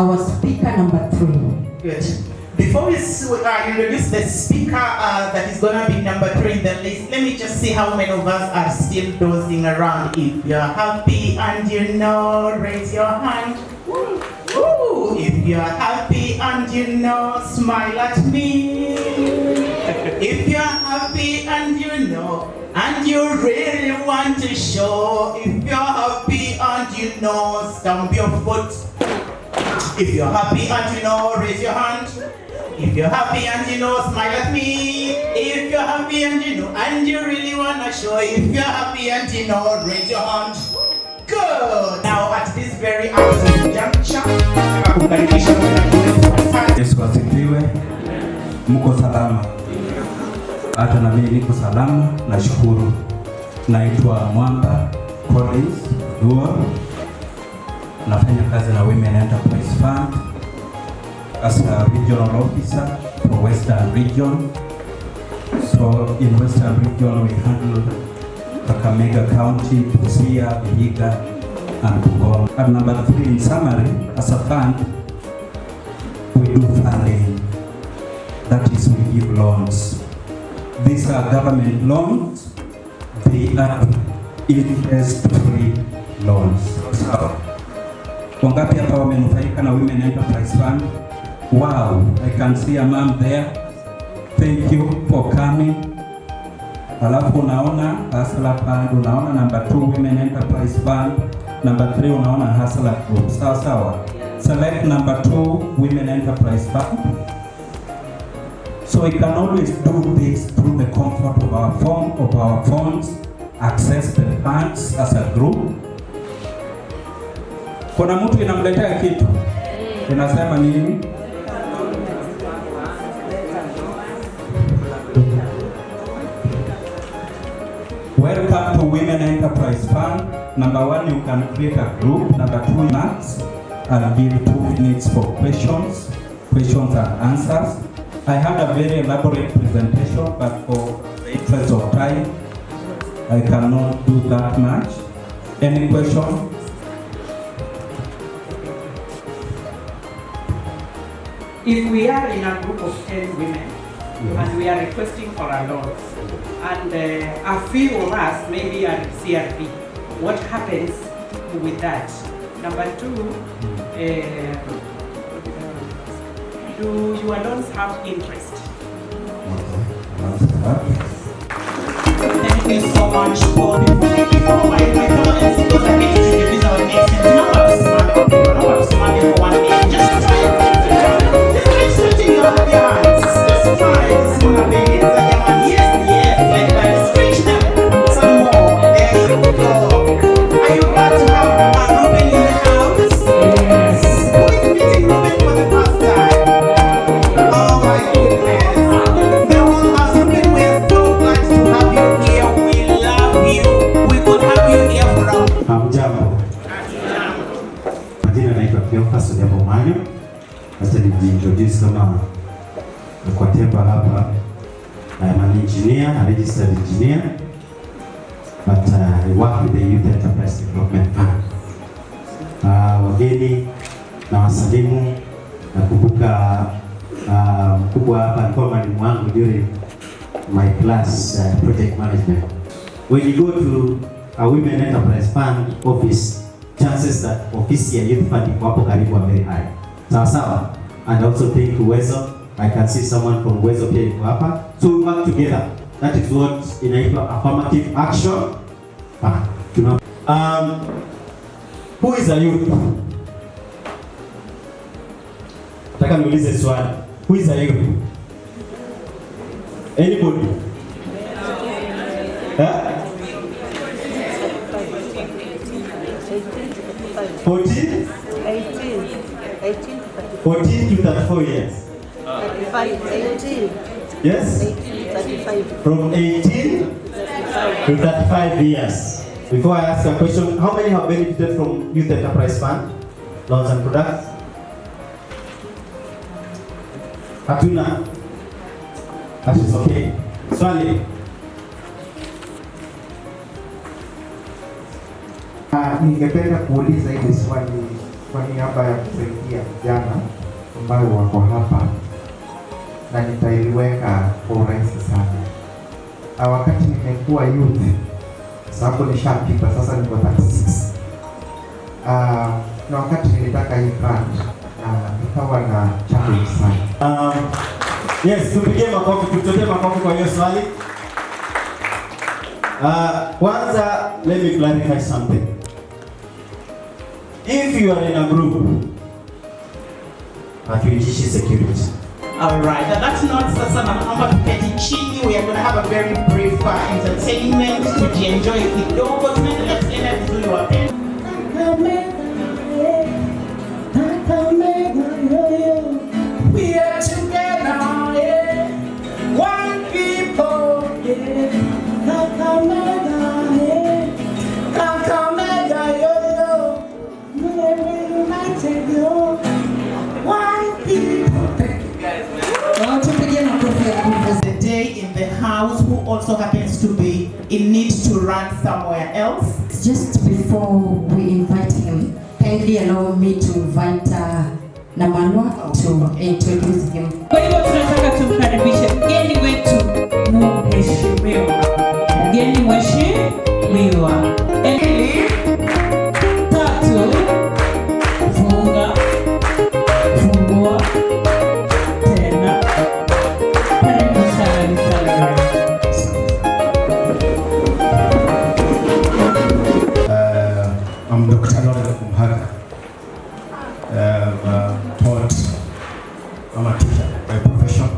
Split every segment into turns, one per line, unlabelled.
our speaker number 3.
Good. Before we introduce the speaker that is going to be number 3 in the list, let me just see how many of us are still dozing around. If you're happy and you know, raise your hand. Woo. Woo. If you're happy and you know, smile at me. If you're happy and you know, and you really want to show, if you're happy and you know, stamp your foot. If you're happy and you know, raise your hand. If you're happy and you know, smile at me. If you're happy and you know, and you really want to show, if you're happy and you know, raise your hand. Good. Now at this very active juncture,
Yesu asifiwe. Mko salama? Hata na mimi niko salama, nashukuru. Naitwa Mwamba Collins Duo. Nafanya kazi na Women Enterprise Fund as a regional officer for Western Region. So in Western Region we handle KAKAMEGA County, Busia, Vihiga and Bungoma. And number 3 in summary, as a fund, we do funding. That is, we give loans. These are government loans. They are interest-free loans. So, wangapi hapa wamenufaika na Women Enterprise Fund? Wow, I can see a mom there. Thank you for coming. Alafu unaona Hustler Fund, unaona number 2 Women Enterprise Fund, number 3 unaona Hustler Group. Sawa sawa. Select number 2 Women Enterprise Fund. So we can always do this through the comfort of our phone, of our phones, access the funds as a group. Kuna mtu inamletea kitu, inasema nini? Welcome to Women Enterprise Fund. Number 1, you can create a group. Number 2, minutes. I'll give 2 minutes for questions and answers. I had a very elaborate presentation, but for the interest of time, I cannot do that much. Any question?
If we are in a group of 10 women, yes, and we are requesting for a loan, and a few of us maybe are CRP, what happens with that? Number 2, do your loans have interest?
thank you so much for before my comments, because I need to introduce our next and number smart for 1 minute. Just try it. Just keep stretching your hands. Just try it. Smaller babies. Yes, like that. Stretch them some more. There you go. Are you glad to have Ruben in the house? Yes. Who is meeting Ruben for the first time? Oh my goodness. The whole house, Ruben, we're so glad to have you here. We love you. We could have you here for a
Hamjambo. Majina naitwa Cleophas Manyo. Hata nijiintroduce kama kwa temba hapa. I'm an engineer, a registered engineer, but I work with the Youth Enterprise Development Fund. Wageni na wasalimu, nakumbuka mkubwa hapa alikuwa mwalimu wangu during my class project management. When you go to a Women Enterprise Fund office, chances that office ya youth fund iko hapo karibu are very high. Sawa sawa. And also thank you Wezo. I can see someone from Wezo pia iko hapa. So we work together. That is what inaitwa affirmative action. Who is a youth? Nataka niulize swali. Who is a youth? Anybody? Huh? 14? 14 to 34 years.
18.
Yes?
35.
From 18 to 35 years. Before I ask a question, how many have benefited from Youth Enterprise Fund? Loans and products? Hatuna. That is okay. Swali.
Ningependa kuuliza hili swali
kwa niaba ya kusaidia vijana ambao wako hapa, na nitaiweka kwa urahisi sana. Wakati nimekuwa youth, sababu nishapita sasa, niko 36. Na wakati nilitaka hii brand ikawa na challenge sana.
Yes, tupigie makofi, tutopie makofi kwa hiyo swali. Kwanza, let me clarify something. If you are in a group, hatuitishi security.
Alright, that's not sasa naomba tuketi chini. We are going to have a very brief entertainment. Tujienjoy kidogo, tunaendelea tena vizuri wapenda. We are together, yeah. One people, yeah. KAKAMEGA, yeah. KAKAMEGA, yo. We're united, yo. One people. Thank you guys, man. The day in the house who also happens to be in need to run somewhere else.
Just before we invite him, kindly allow me to invite Namalwa to introduce him.
Kwa hivyo tunataka tumkaribishe mgeni wetu mheshimiwa. Mgeni mheshimiwa. Tatu, funga, fungua, tena. Karibu sana
I'm Dr. Lawrence Kumhaka. I'm a teacher by profession.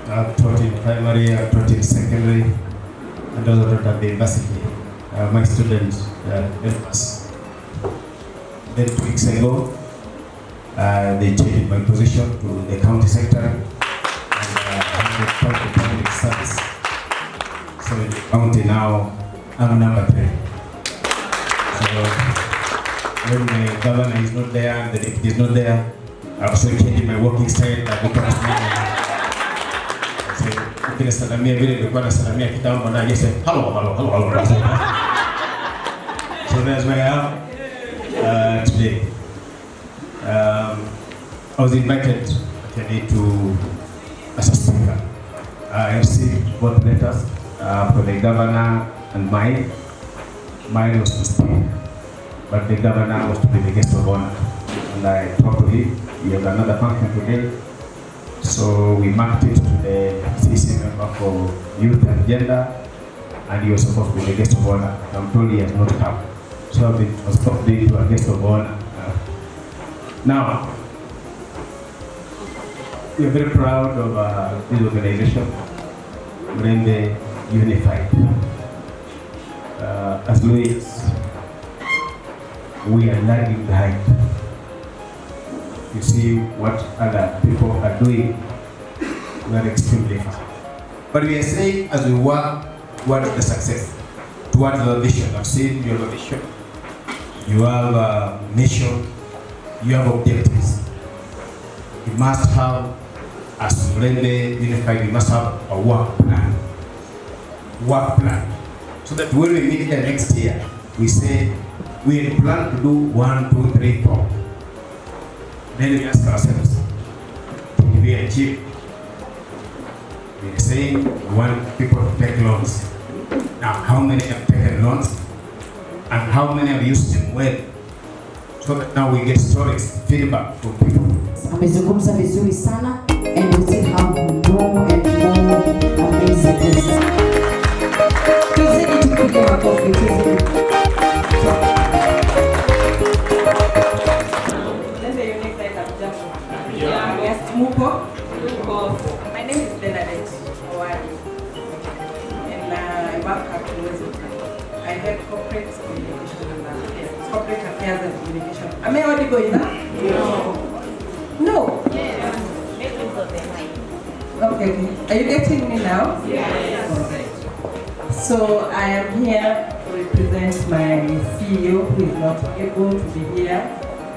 I've taught in primary, I've taught in secondary, and also taught at the university. My students left us. Then 2 weeks ago, they changed my position to the county secretary and the public service. So in the county now, I'm number 3. So when the governor is not there and the deputy is not there, I also changed my working style. Salamia vile nilikuwa nasalamia kitambo na just say hello. So that's where I am today. I was invited actually to as a speaker. I received both letters for the governor and mine. Mine was to speak, but the governor was to be the guest of honor. And I talked to him. We have another function today. So we marked it to the CC member for youth and gender, and he was supposed to be the guest of honor. I'm told he has not come. So I was supposed to be a guest of honor. Now, we are very proud of this organization, MULEMBE Unified. As lawyers, we are lagging behind. You see what other people are doing, we are extremely fast. But we are saying as we work towards the success, towards the vision. I've seen you have a vision, you have a mission, you have objectives. We must have, as MULEMBE Unified, we must have a work plan. So that when we meet here next year, we say, we plan to do 1, 2, 3, 4. Then we ask ourselves, did we achieve? We are saying we want people to take loans. Now, how many have taken loans? And how many have used them well? So that now we get stories, feedback from people.
Amezungumza vizuri sana, and we still have more and more amazing things. Tuzidi tupige makofi, tuzidi.
My name is Benedict Owari, and I work at MULEMBE. I head corporate communication and affairs, corporate affairs and communication. Am I audible enough? No. Yes. Okay. Are you getting me now? Yes. So I am here to represent my CEO, who is not able to be here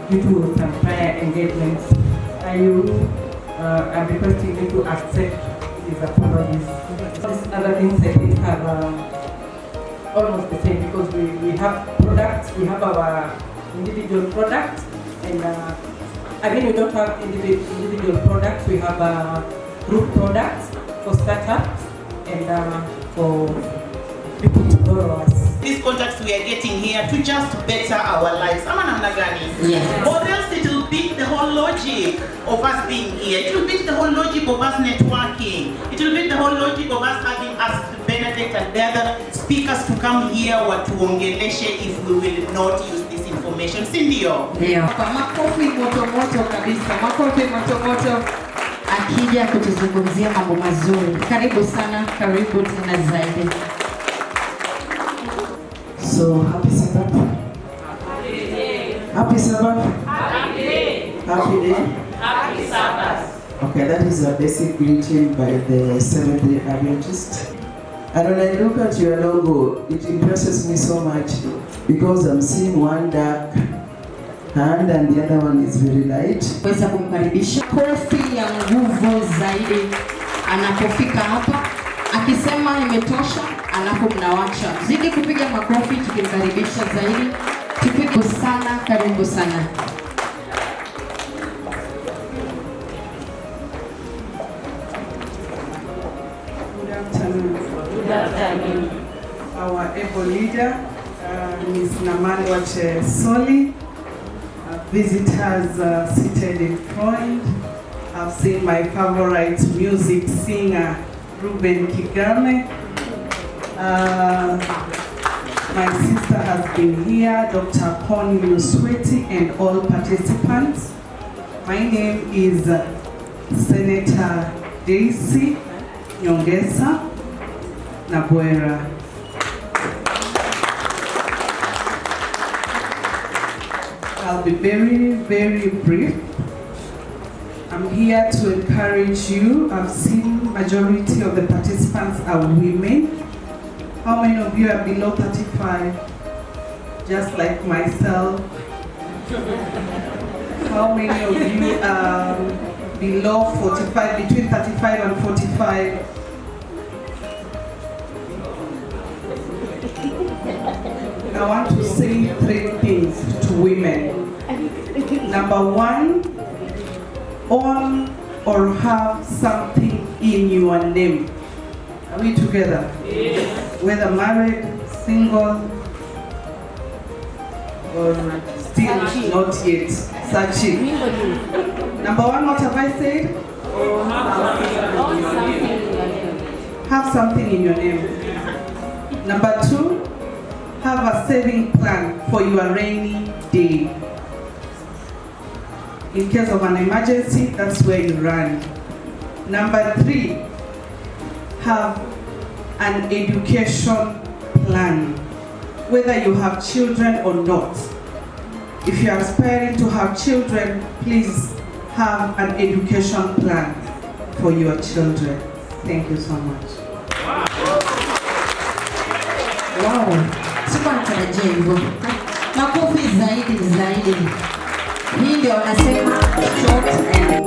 due to some prior engagements. I'm requesting you to accept his apologies. These other things I think have almost the same, because we have products, we have our individual products, and again, we don't have individual products. We have group products for startups and for people to borrow us.
These contacts we are getting here to just better our lives. Ama namna gani?
Yes.
Or else it will beat the whole logic of us being here. It will beat the whole logic of us networking. It will beat the whole logic of us having asked Benedict and the other speakers to come here watuongeleshe if we will not use this information. Sindio?
Ndio. Kwa makofi moto kabisa. Makofi moto akija kutuzungumzia mambo mazuri. Karibu sana, karibu tena zaidi.
So, happy Sabbath. Happy day. Happy Sabbath. Happy day. Happy day.
Happy Sabbath.
Okay, that is a basic greeting by the Seventh-day Adventist. And when I look at your logo, it impresses me so much because I'm seeing one dark hand and the other one is very light.
Weza kumkaribisha kofi ya nguvu zaidi anapofika hapa, akisema imetosha, alafu mnawacha. Zidi kupiga makofi tukimkaribisha zaidi. Tupige sana, karibu sana.
Good afternoon. Our able leader, Ms. Namalwache Soli, visitors seated in front. I've seen my favorite music singer, Ruben Kigame. My sister has been here, Dr. Connie Lusweti, and all participants. My name is Senator Daisy Nyongesa Nabwera. I'll be very brief. I'm here to encourage you. I've seen majority of the participants are women. How many of you are below 35? Just like myself. How many of you are below 45, between 35 and 45? I want to say 3 things to women. Number 1, own or have something in your name. Are we together? Yes. Whether married, single, or still not yet searching. Number 1, what have I said? Have something in your name. Number 2, have a saving plan for your rainy day. In case of an emergency, that's where you run. Number 3, have an education plan, whether you have children or not. If you are aspiring to have children, please have an education plan for your children. Thank you so much.
Wow. Sikuwa natarajia hivyo. Makofi zaidi. Hii ndio wanasema short and